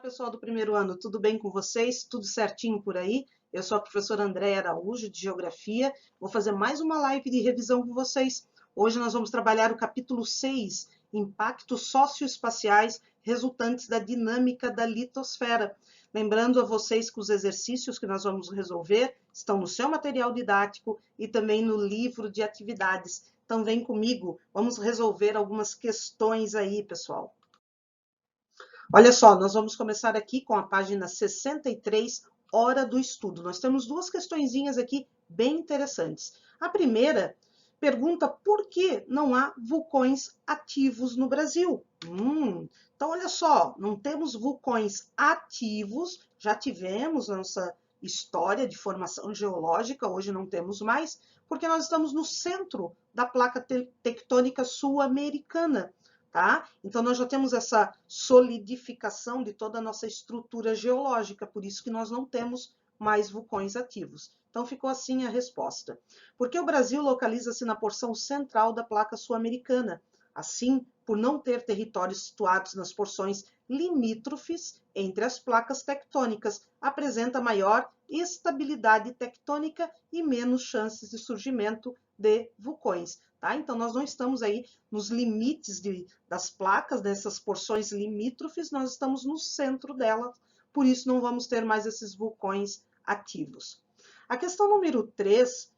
Pessoal do primeiro ano, tudo bem com vocês? Tudo certinho por aí? Eu sou a professora Andréa Araújo, de Geografia. Vou fazer mais uma live de revisão com vocês. Hoje nós vamos trabalhar o capítulo 6, Impactos Socioespaciais Resultantes da Dinâmica da Litosfera. Lembrando a vocês que os exercícios que nós vamos resolver estão no seu material didático e também no livro de atividades. Então vem comigo, vamos resolver algumas questões aí, pessoal. Olha só, nós vamos começar aqui com a página 63, Hora do Estudo. Nós temos duas questõezinhas aqui bem interessantes. A primeira pergunta por que não há vulcões ativos no Brasil? Então, olha só, não temos vulcões ativos, já tivemos nossa história de formação geológica, hoje não temos mais, porque nós estamos no centro da placa tectônica sul-americana. Tá? Então, nós já temos essa solidificação de toda a nossa estrutura geológica, por isso que nós não temos mais vulcões ativos. Então, ficou assim a resposta. Porque o Brasil localiza-se na porção central da placa sul-americana. Assim, por não ter territórios situados nas porções limítrofes entre as placas tectônicas, apresenta maior estabilidade tectônica e menos chances de surgimento de vulcões. Tá? Então, nós não estamos aí nos limites das placas, dessas porções limítrofes, nós estamos no centro dela, por isso não vamos ter mais esses vulcões ativos. A questão número 3,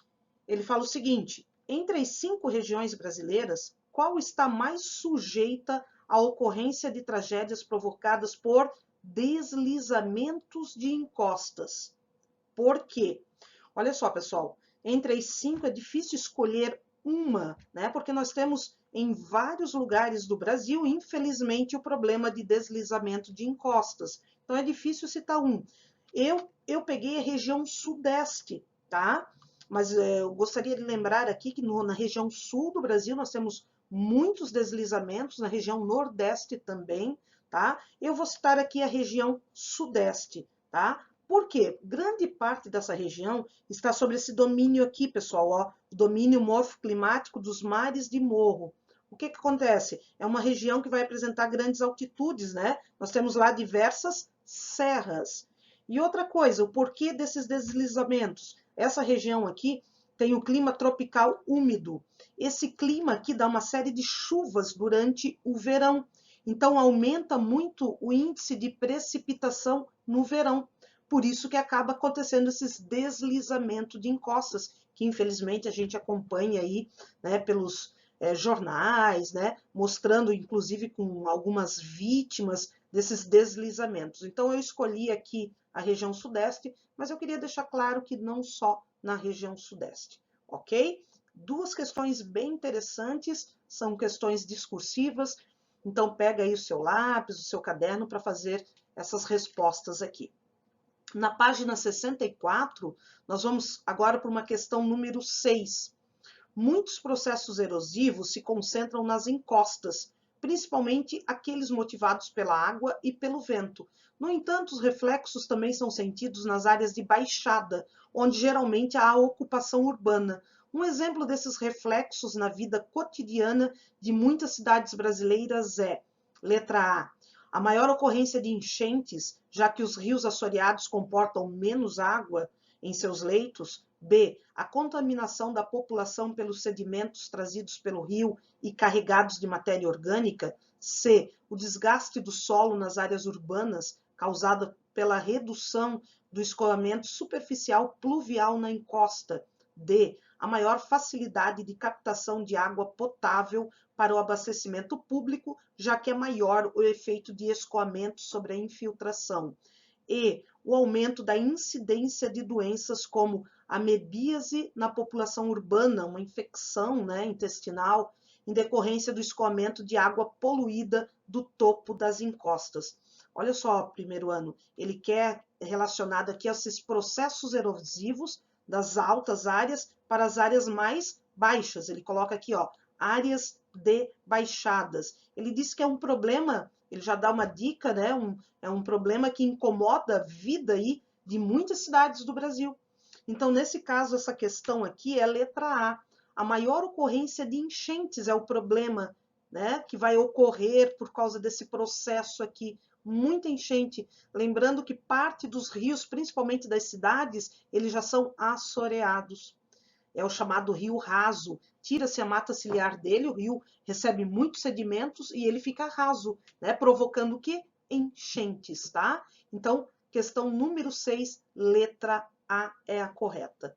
ele fala o seguinte: entre as 5 regiões brasileiras, qual está mais sujeita à ocorrência de tragédias provocadas por deslizamentos de encostas? Por quê? Olha só, pessoal, entre as 5 é difícil escolher uma, né? Porque nós temos em vários lugares do Brasil, infelizmente, o problema de deslizamento de encostas. Então, é difícil citar um. Eu peguei a região sudeste, tá? Mas eu gostaria de lembrar aqui que na região sul do Brasil nós temos muitos deslizamentos, na região nordeste também, tá? Eu vou citar aqui a região sudeste, tá? Por quê? Grande parte dessa região está sobre esse domínio aqui, pessoal, ó, o domínio morfoclimático dos mares de morro. O que acontece? É uma região que vai apresentar grandes altitudes, né? Nós temos lá diversas serras. E outra coisa, o porquê desses deslizamentos? Essa região aqui tem o clima tropical úmido. Esse clima aqui dá uma série de chuvas durante o verão. Então, aumenta muito o índice de precipitação no verão. Por isso que acaba acontecendo esses deslizamentos de encostas, que infelizmente a gente acompanha aí, né, pelos jornais, né, mostrando inclusive com algumas vítimas desses deslizamentos. Então eu escolhi aqui a região sudeste, mas eu queria deixar claro que não só na região sudeste, ok? Duas questões bem interessantes, são questões discursivas, então pega aí o seu lápis, o seu caderno para fazer essas respostas aqui. Na página 64, nós vamos agora para uma questão número 6. Muitos processos erosivos se concentram nas encostas, principalmente aqueles motivados pela água e pelo vento. No entanto, os reflexos também são sentidos nas áreas de baixada, onde geralmente há ocupação urbana. Um exemplo desses reflexos na vida cotidiana de muitas cidades brasileiras é: letra A maior ocorrência de enchentes, já que os rios assoreados comportam menos água em seus leitos. B, a contaminação da população pelos sedimentos trazidos pelo rio e carregados de matéria orgânica. C, o desgaste do solo nas áreas urbanas, causada pela redução do escoamento superficial pluvial na encosta. D, a maior facilidade de captação de água potável para o abastecimento público, já que é maior o efeito de escoamento sobre a infiltração. E o aumento da incidência de doenças como amebíase na população urbana, uma infecção, né, intestinal, em decorrência do escoamento de água poluída do topo das encostas. Olha só, primeiro ano, ele quer relacionado aqui a esses processos erosivos das altas áreas para as áreas mais baixas. Ele coloca aqui, ó, áreas de baixadas. Ele diz que é um problema, ele já dá uma dica, né? É um problema que incomoda a vida aí de muitas cidades do Brasil. Então, nesse caso, essa questão aqui é a letra A. A maior ocorrência de enchentes é o problema, né, que vai ocorrer por causa desse processo aqui muita enchente. Lembrando que parte dos rios, principalmente das cidades, eles já são assoreados. É o chamado rio raso. Tira-se a mata ciliar dele, o rio recebe muitos sedimentos e ele fica raso, né? Provocando o quê? Enchentes, tá? Então, questão número 6, letra A é a correta.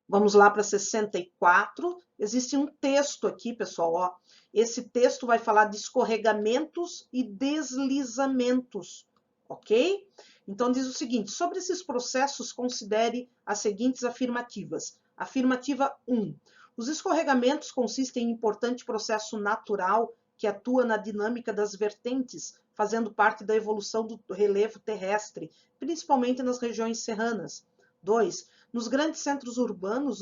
Vamos lá para 64. Existe um texto aqui, pessoal, ó. Esse texto vai falar de escorregamentos e deslizamentos, ok? Então diz o seguinte: sobre esses processos, considere as seguintes afirmativas. Afirmativa 1. Os escorregamentos consistem em importante processo natural que atua na dinâmica das vertentes, fazendo parte da evolução do relevo terrestre, principalmente nas regiões serranas. 2. Nos grandes centros urbanos,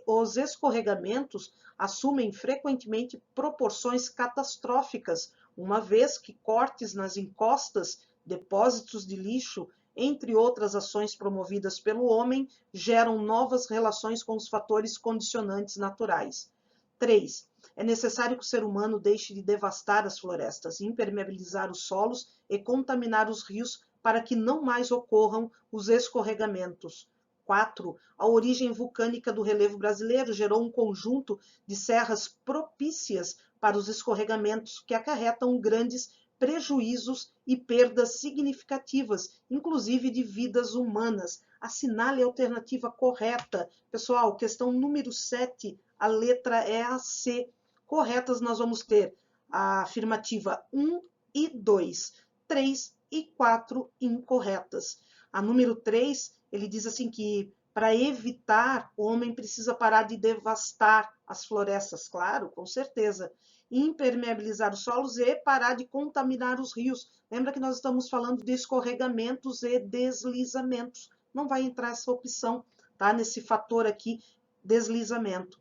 os escorregamentos assumem frequentemente proporções catastróficas, uma vez que cortes nas encostas, depósitos de lixo, entre outras ações promovidas pelo homem, geram novas relações com os fatores condicionantes naturais. 3. É necessário que o ser humano deixe de devastar as florestas, impermeabilizar os solos e contaminar os rios para que não mais ocorram os escorregamentos. 4. A origem vulcânica do relevo brasileiro gerou um conjunto de serras propícias para os escorregamentos que acarretam grandes prejuízos e perdas significativas, inclusive de vidas humanas. Assinale a alternativa correta. Pessoal, questão número 7, a letra é a C. Corretas nós vamos ter a afirmativa 1 e 2. 3 e 4 incorretas. A número 3, ele diz assim que para evitar, o homem precisa parar de devastar as florestas, claro, com certeza. Impermeabilizar os solos e parar de contaminar os rios. Lembra que nós estamos falando de escorregamentos e deslizamentos. Não vai entrar essa opção, tá? Nesse fator aqui, deslizamento.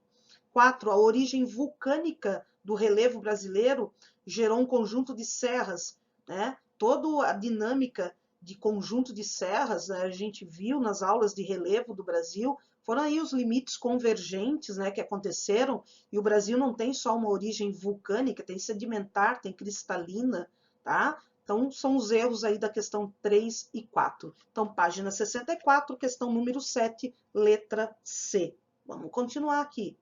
4. A origem vulcânica do relevo brasileiro gerou um conjunto de serras, né? Toda a dinâmica de conjunto de serras, né, a gente viu nas aulas de relevo do Brasil, foram aí os limites convergentes, né, que aconteceram, e o Brasil não tem só uma origem vulcânica, tem sedimentar, tem cristalina, tá? Então, são os erros aí da questão 3 e 4. Então, página 64, questão número 7, letra C. Vamos continuar aqui.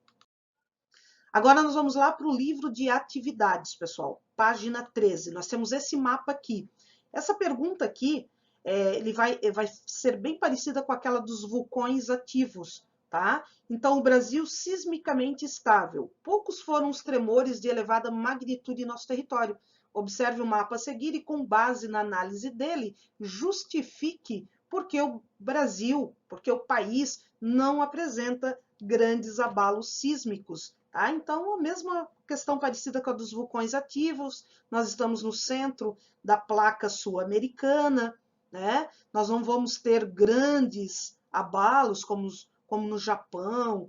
Agora nós vamos lá para o livro de atividades, pessoal. Página 13. Nós temos esse mapa aqui. Essa pergunta aqui, ele vai ser bem parecida com aquela dos vulcões ativos, tá? Então, o Brasil sismicamente estável. Poucos foram os tremores de elevada magnitude em nosso território. Observe o mapa a seguir e, com base na análise dele, justifique porque o Brasil, porque o país não apresenta grandes abalos sísmicos. Tá? Então, a mesma questão parecida com a dos vulcões ativos, nós estamos no centro da placa sul-americana, né? Nós não vamos ter grandes abalos como no Japão,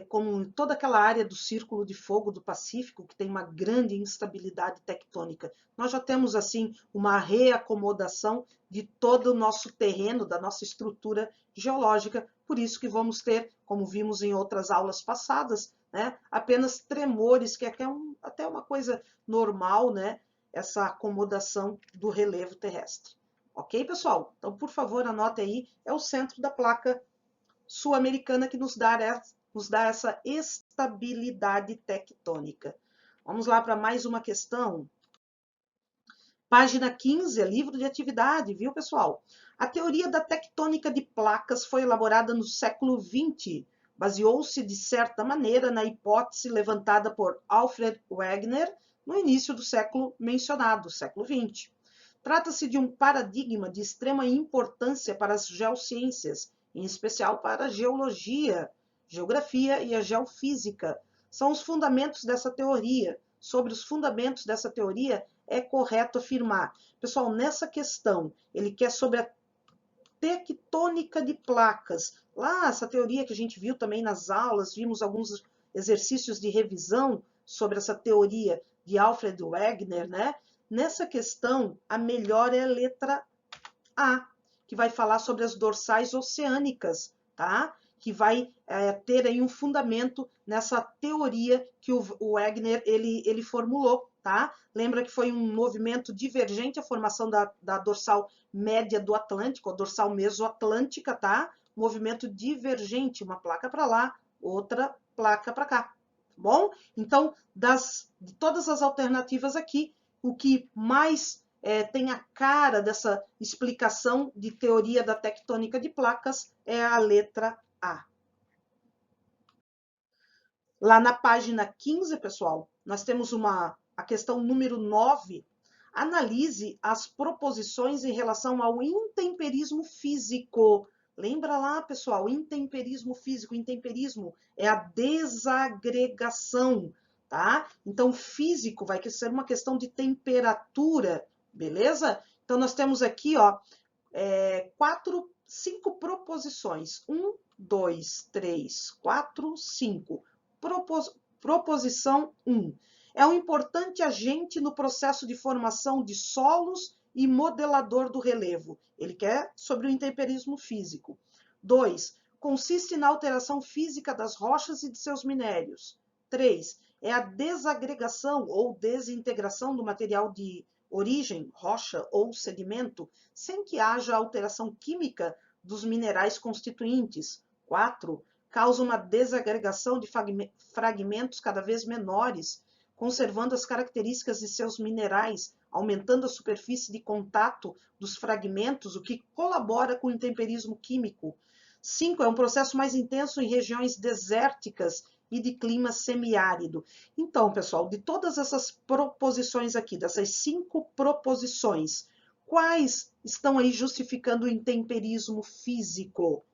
como em toda aquela área do Círculo de Fogo do Pacífico, que tem uma grande instabilidade tectônica. Nós já temos, assim, uma reacomodação de todo o nosso terreno, da nossa estrutura geológica, por isso que vamos ter, como vimos em outras aulas passadas, né, apenas tremores, que é até uma coisa normal, né, essa acomodação do relevo terrestre. Ok, pessoal? Então, por favor, anote aí, é o centro da placa sul-americana que nos dá essa estabilidade tectônica. Vamos lá para mais uma questão. Página 15, é livro de atividade, viu, pessoal? A teoria da tectônica de placas foi elaborada no século XX. Baseou-se, de certa maneira, na hipótese levantada por Alfred Wegener no início do século mencionado, século XX. Trata-se de um paradigma de extrema importância para as geociências, em especial para a geologia, geografia e a geofísica. São os fundamentos dessa teoria. Sobre os fundamentos dessa teoria, é correto afirmar. Pessoal, nessa questão, ele quer sobre a tectônica de placas. Lá, essa teoria que a gente viu também nas aulas, vimos alguns exercícios de revisão sobre essa teoria de Alfred Wegener, né? Nessa questão, a melhor é a letra A, que vai falar sobre as dorsais oceânicas, tá? Que vai ter aí um fundamento nessa teoria que o Wegener ele formulou, tá? Lembra que foi um movimento divergente a formação da dorsal média do Atlântico, a dorsal mesoatlântica, tá? Movimento divergente, uma placa para lá, outra placa para cá, tá bom? Então, de todas as alternativas aqui, o que mais tem a cara dessa explicação de teoria da tectônica de placas é a letra A. Lá na página 15, pessoal, nós temos a questão número 9. Analise as proposições em relação ao intemperismo físico. Lembra lá, pessoal, intemperismo físico. Intemperismo é a desagregação, tá? Então, físico vai ser uma questão de temperatura, beleza? Então, nós temos aqui, ó, 5 proposições. 1, 2, 3, 4, 5. Proposição 1. É um importante agente no processo de formação de solos e modelador do relevo. Ele quer sobre o intemperismo físico. 2. Consiste na alteração física das rochas e de seus minérios. 3. É a desagregação ou desintegração do material de origem, rocha ou sedimento, sem que haja alteração química dos minerais constituintes. 4. Causa uma desagregação de fragmentos cada vez menores, conservando as características de seus minerais, aumentando a superfície de contato dos fragmentos, o que colabora com o intemperismo químico. 5. É um processo mais intenso em regiões desérticas e de clima semiárido. Então, pessoal, de todas essas proposições aqui, dessas 5 proposições, quais estão aí justificando o intemperismo físico?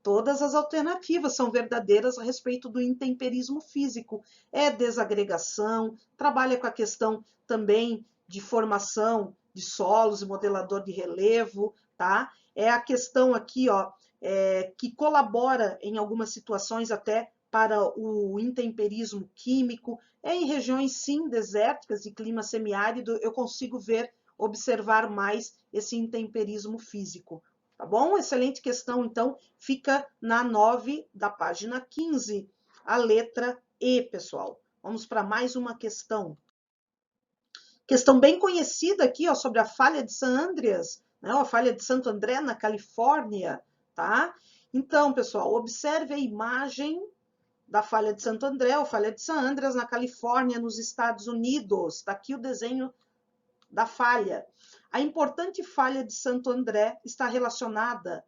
Todas as alternativas são verdadeiras a respeito do intemperismo físico. É desagregação, trabalha com a questão também de formação de solos e modelador de relevo, tá? É a questão aqui, ó, que colabora em algumas situações até para o intemperismo químico. É em regiões, sim, desérticas de clima semiárido, eu consigo observar mais esse intemperismo físico. Tá bom? Excelente questão, então, fica na 9 da página 15, a letra E, pessoal. Vamos para mais uma questão. Questão bem conhecida aqui, ó, sobre a falha de San Andreas, né? A falha de Santo André, na Califórnia, tá? Então, pessoal, observe a imagem da falha de Santo André, ou falha de San Andreas, na Califórnia, nos Estados Unidos. Está aqui o desenho da falha. A importante falha de Santo André está relacionada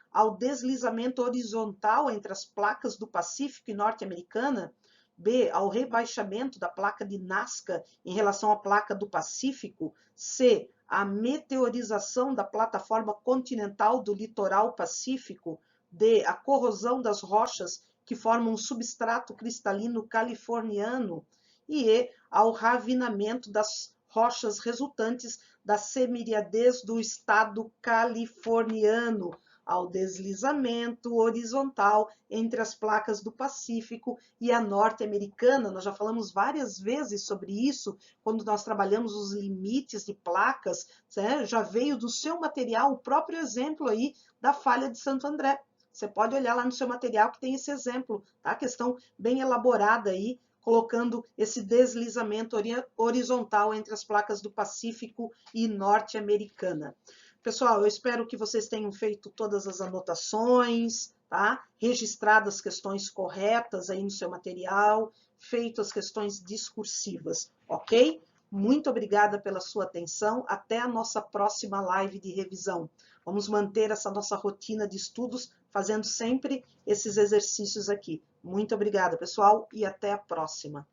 ao deslizamento horizontal entre as placas do Pacífico e norte-americana, B, ao rebaixamento da placa de Nazca em relação à placa do Pacífico, C, a meteorização da plataforma continental do litoral pacífico, D, a corrosão das rochas que formam um substrato cristalino californiano, e E, ao ravinamento das rochas resultantes da semiaridez do estado californiano, ao deslizamento horizontal entre as placas do Pacífico e a norte-americana. Nós já falamos várias vezes sobre isso, quando nós trabalhamos os limites de placas, né? Já veio do seu material o próprio exemplo aí da falha de Santo André. Você pode olhar lá no seu material que tem esse exemplo, tá? Questão bem elaborada aí, colocando esse deslizamento horizontal entre as placas do Pacífico e norte-americana. Pessoal, eu espero que vocês tenham feito todas as anotações, tá? Registrado as questões corretas aí no seu material, feito as questões discursivas, ok? Muito obrigada pela sua atenção. Até a nossa próxima live de revisão. Vamos manter essa nossa rotina de estudos, fazendo sempre esses exercícios aqui. Muito obrigada, pessoal, e até a próxima.